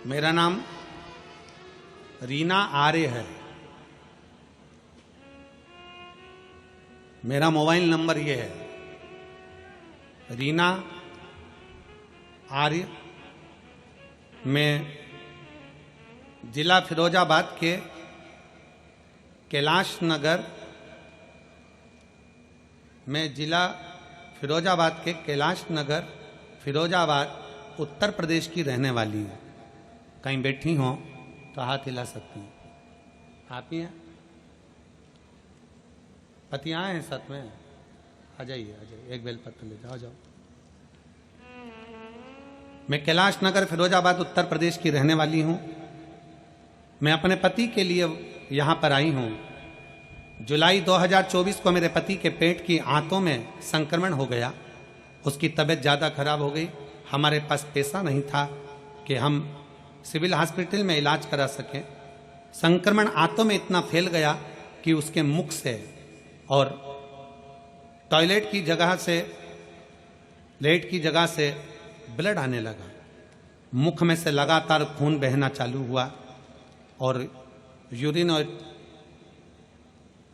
मेरा नाम रीना आर्य है। मेरा मोबाइल नंबर ये है रीना आर्य। मैं जिला फिरोजाबाद के कैलाश नगर फिरोजाबाद उत्तर प्रदेश की रहने वाली हूँ। कहीं बैठी हो तो हाथ हिला सकती हैं। आप ही हैं? पति आए हैं साथ में? आ जाइए एक बेलपत्र ले जाओ। मैं कैलाश नगर फिरोजाबाद उत्तर प्रदेश की रहने वाली हूँ। मैं अपने पति के लिए यहाँ पर आई हूँ। जुलाई 2024 को मेरे पति के पेट की आंतों में संक्रमण हो गया। उसकी तबीयत ज़्यादा खराब हो गई। हमारे पास पैसा नहीं था कि हम सिविल हॉस्पिटल में इलाज करा सकें। संक्रमण आंतों में इतना फैल गया कि उसके मुख से और टॉयलेट की जगह से ब्लड आने लगा। मुख में से लगातार खून बहना चालू हुआ और यूरिन और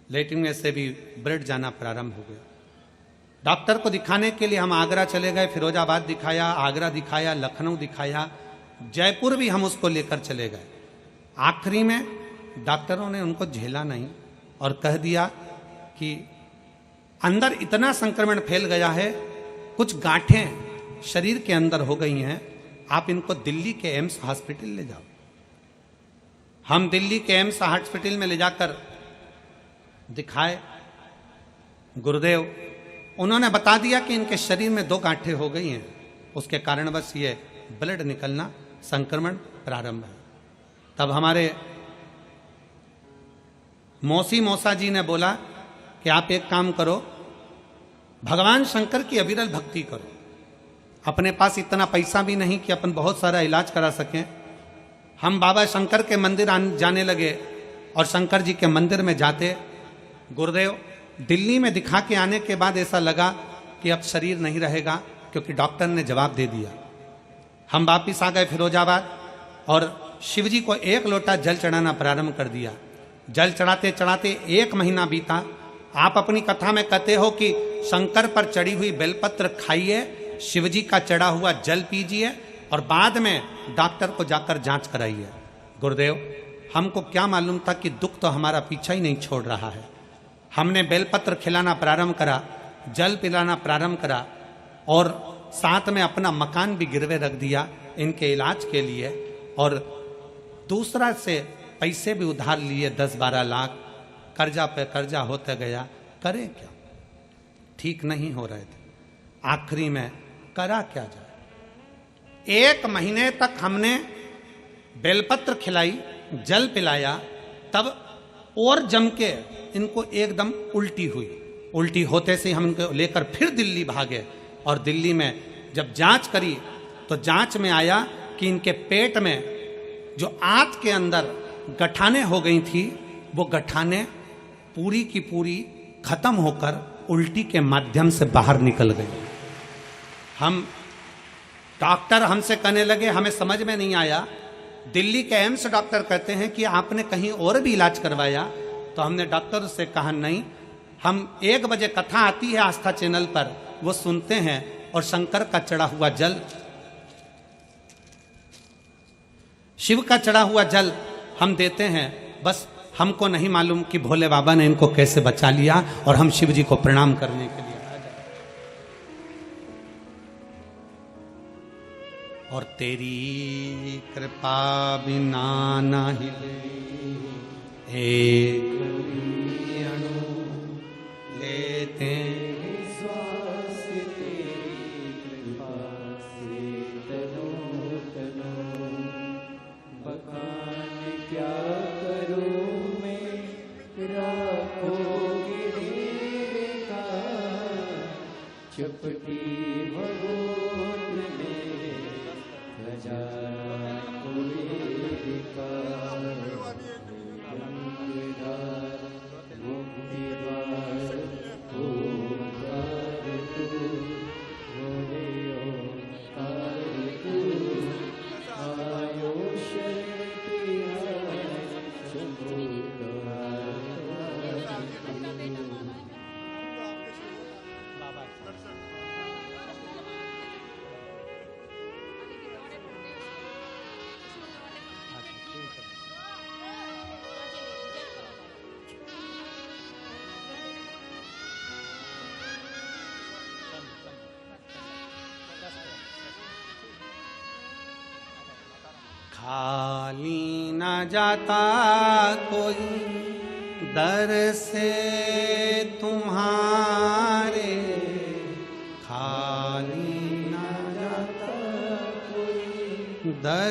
लेटरिन में से भी ब्लड जाना प्रारंभ हो गया। डॉक्टर को दिखाने के लिए हम आगरा चले गए। फिरोजाबाद दिखाया, आगरा दिखाया, लखनऊ दिखाया, जयपुर भी हम उसको लेकर चले गए। आखिरी में डॉक्टरों ने उनको झेला नहीं और कह दिया कि अंदर इतना संक्रमण फैल गया है, कुछ गांठें शरीर के अंदर हो गई हैं, आप इनको दिल्ली के एम्स हॉस्पिटल ले जाओ। हम दिल्ली के एम्स हॉस्पिटल में ले जाकर दिखाए गुरुदेव। उन्होंने बता दिया कि इनके शरीर में 2 गांठें हो गई हैं, उसके कारण बस ये ब्लड निकलना, संक्रमण प्रारंभ है। तब हमारे मौसा जी ने बोला कि आप एक काम करो, भगवान शंकर की अविरल भक्ति करो। अपने पास इतना पैसा भी नहीं कि अपन बहुत सारा इलाज करा सकें। हम बाबा शंकर के मंदिर जाने लगे और शंकर जी के मंदिर में जाते। गुरुदेव, दिल्ली में दिखा के आने के बाद ऐसा लगा कि अब शरीर नहीं रहेगा, क्योंकि डॉक्टर ने जवाब दे दिया। हम वापिस आ गए फिरोजाबाद और शिव जी को 1 लोटा जल चढ़ाना प्रारंभ कर दिया। जल चढ़ाते चढ़ाते 1 महीना बीता। आप अपनी कथा में कहते हो कि शंकर पर चढ़ी हुई बेलपत्र खाइए, शिव जी का चढ़ा हुआ जल पीजिए और बाद में डॉक्टर को जाकर जांच कराइए। गुरुदेव, हमको क्या मालूम था कि दुख तो हमारा पीछा ही नहीं छोड़ रहा है। हमने बेलपत्र खिलाना प्रारंभ करा, जल पिलाना प्रारंभ करा और साथ में अपना मकान भी गिरवे रख दिया इनके इलाज के लिए, और दूसरा से पैसे भी उधार लिए 10-12 लाख। कर्जा पे कर्जा होता गया। करें क्या? ठीक नहीं हो रहे थे। आखिरी में करा क्या जाए। 1 महीने तक हमने बेलपत्र खिलाई, जल पिलाया, तब और जम के इनको एकदम उल्टी हुई। उल्टी होते से हम इनको लेकर फिर दिल्ली भागे और दिल्ली में जब जांच करी तो जांच में आया कि इनके पेट में जो आंत के अंदर गठाने हो गई थी, वो गठाने पूरी की पूरी खत्म होकर उल्टी के माध्यम से बाहर निकल गई। हम डॉक्टर हमसे कहने लगे, हमें समझ में नहीं आया। दिल्ली के एम्स डॉक्टर कहते हैं कि आपने कहीं और भी इलाज करवाया? तो हमने डॉक्टर से कहा नहीं, हम 1 बजे कथा आती है आस्था चैनल पर, वो सुनते हैं और शंकर का चढ़ा हुआ जल, शिव का चढ़ा हुआ जल हम देते हैं। बस हमको नहीं मालूम कि भोले बाबा ने इनको कैसे बचा लिया और हम शिव जी को प्रणाम करने के लिए आ जाए। और तेरी कृपा बिना ना हिले एक अणु लेते श्वास, तेरी कृपा से तनो तनो। बखान क्या करूं मैं, राखोगे मेरे का। चपटी भगोत में खजाना कोई का। गंगेदार मुक्तिदार खाली न जाता कोई दर से तुम्हारे, खाली न जाता कोई दर